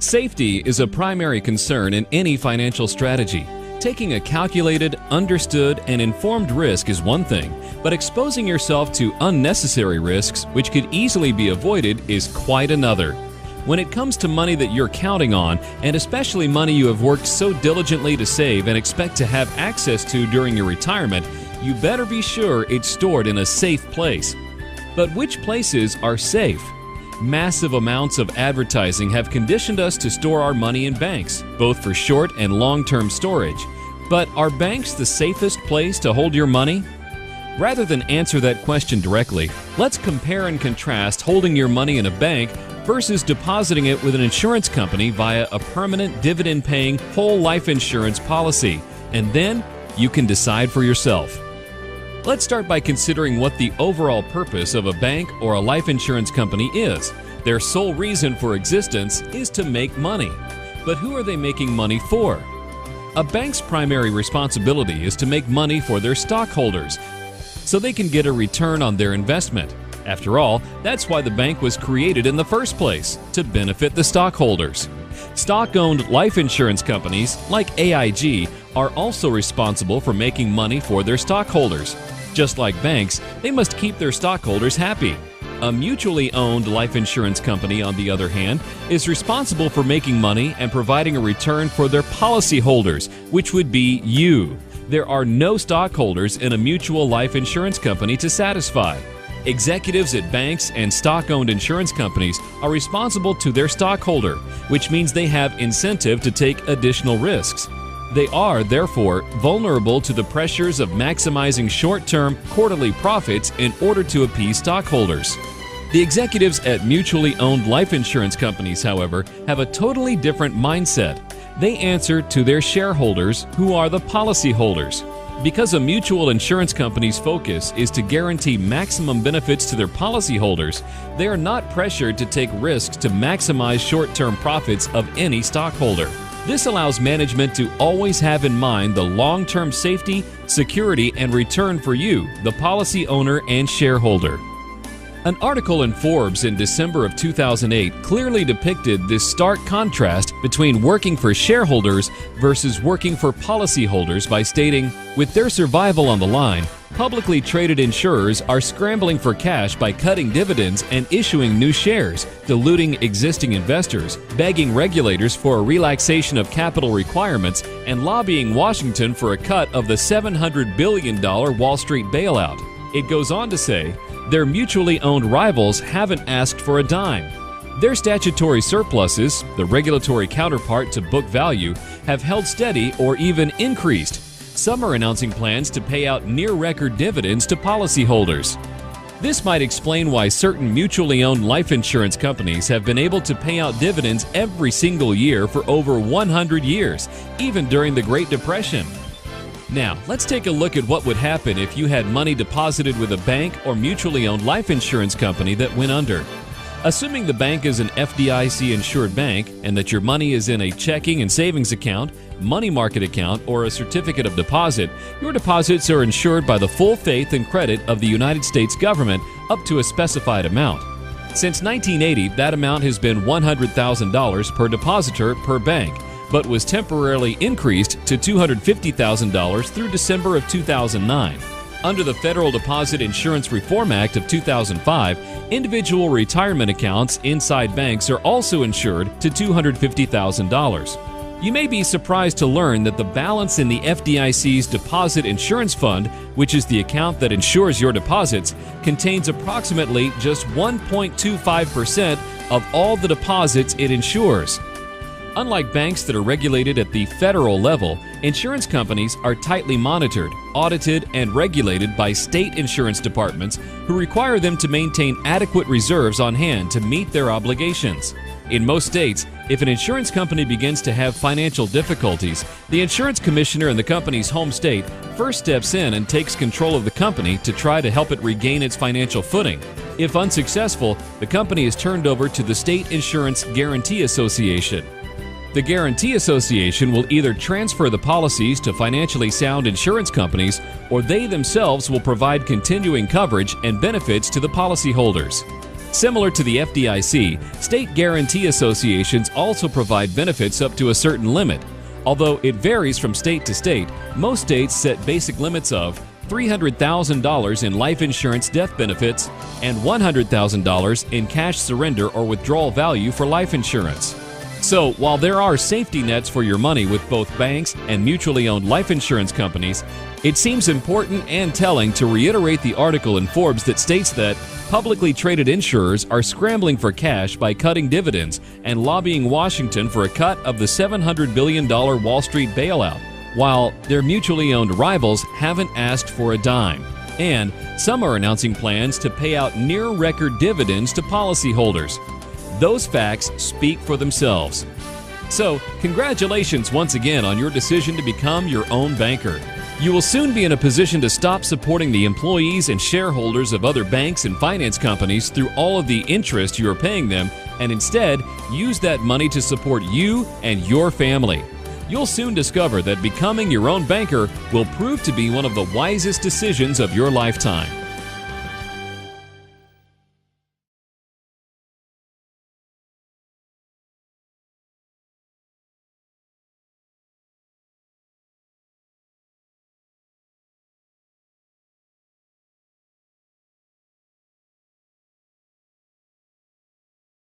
Safety is a primary concern in any financial strategy. Taking a calculated, understood, and informed risk is one thing, but exposing yourself to unnecessary risks, which could easily be avoided, is quite another. When it comes to money that you're counting on, and especially money you have worked so diligently to save and expect to have access to during your retirement, you better be sure it's stored in a safe place. But which places are safe? Massive amounts of advertising have conditioned us to store our money in banks, both for short and long-term storage. But are banks the safest place to hold your money? Rather than answer that question directly, let's compare and contrast holding your money in a bank versus depositing it with an insurance company via a permanent dividend-paying whole life insurance policy, and then you can decide for yourself. Let's start by considering what the overall purpose of a bank or a life insurance company is. Their sole reason for existence is to make money. But who are they making money for? A bank's primary responsibility is to make money for their stockholders, so they can get a return on their investment. After all, that's why the bank was created in the first place, to benefit the stockholders. Stock-owned life insurance companies, like AIG, are also responsible for making money for their stockholders. Just like banks, they must keep their stockholders happy. A mutually owned life insurance company, on the other hand, is responsible for making money and providing a return for their policyholders, which would be you. There are no stockholders in a mutual life insurance company to satisfy. Executives at banks and stock-owned insurance companies are responsible to their stockholder, which means they have incentive to take additional risks. They are, therefore, vulnerable to the pressures of maximizing short-term, quarterly profits in order to appease stockholders. The executives at mutually owned life insurance companies, however, have a totally different mindset. They answer to their shareholders, who are the policyholders. Because a mutual insurance company's focus is to guarantee maximum benefits to their policyholders, they are not pressured to take risks to maximize short-term profits of any stockholder. This allows management to always have in mind the long-term safety, security, and return for you, the policy owner and shareholder. An article in Forbes in December of 2008 clearly depicted this stark contrast between working for shareholders versus working for policyholders by stating, with their survival on the line, publicly traded insurers are scrambling for cash by cutting dividends and issuing new shares, diluting existing investors, begging regulators for a relaxation of capital requirements, and lobbying Washington for a cut of the $700 billion Wall Street bailout. It goes on to say, their mutually owned rivals haven't asked for a dime. Their statutory surpluses, the regulatory counterpart to book value, have held steady or even increased. Some are announcing plans to pay out near-record dividends to policyholders. This might explain why certain mutually owned life insurance companies have been able to pay out dividends every single year for over 100 years, even during the Great Depression. Now, let's take a look at what would happen if you had money deposited with a bank or mutually owned life insurance company that went under. Assuming the bank is an FDIC-insured bank and that your money is in a checking and savings account, money market account, or a certificate of deposit, your deposits are insured by the full faith and credit of the United States government up to a specified amount. Since 1980, that amount has been $100,000 per depositor per bank, but was temporarily increased to $250,000 through December of 2009. Under the Federal Deposit Insurance Reform Act of 2005, individual retirement accounts inside banks are also insured to $250,000. You may be surprised to learn that the balance in the FDIC's Deposit Insurance Fund, which is the account that insures your deposits, contains approximately just 1.25% of all the deposits it insures. Unlike banks that are regulated at the federal level, insurance companies are tightly monitored, audited, and regulated by state insurance departments who require them to maintain adequate reserves on hand to meet their obligations. In most states, if an insurance company begins to have financial difficulties, the insurance commissioner in the company's home state first steps in and takes control of the company to try to help it regain its financial footing. If unsuccessful, the company is turned over to the State Insurance Guarantee Association. The Guarantee Association will either transfer the policies to financially sound insurance companies, or they themselves will provide continuing coverage and benefits to the policyholders. Similar to the FDIC, state guarantee associations also provide benefits up to a certain limit. Although it varies from state to state, most states set basic limits of $300,000 in life insurance death benefits and $100,000 in cash surrender or withdrawal value for life insurance. So, while there are safety nets for your money with both banks and mutually owned life insurance companies, it seems important and telling to reiterate the article in Forbes that states that publicly traded insurers are scrambling for cash by cutting dividends and lobbying Washington for a cut of the $700 billion Wall Street bailout, while their mutually owned rivals haven't asked for a dime. And some are announcing plans to pay out near-record dividends to policyholders. Those facts speak for themselves. So, congratulations once again on your decision to become your own banker. You will soon be in a position to stop supporting the employees and shareholders of other banks and finance companies through all of the interest you are paying them, and instead use that money to support you and your family. You'll soon discover that becoming your own banker will prove to be one of the wisest decisions of your lifetime.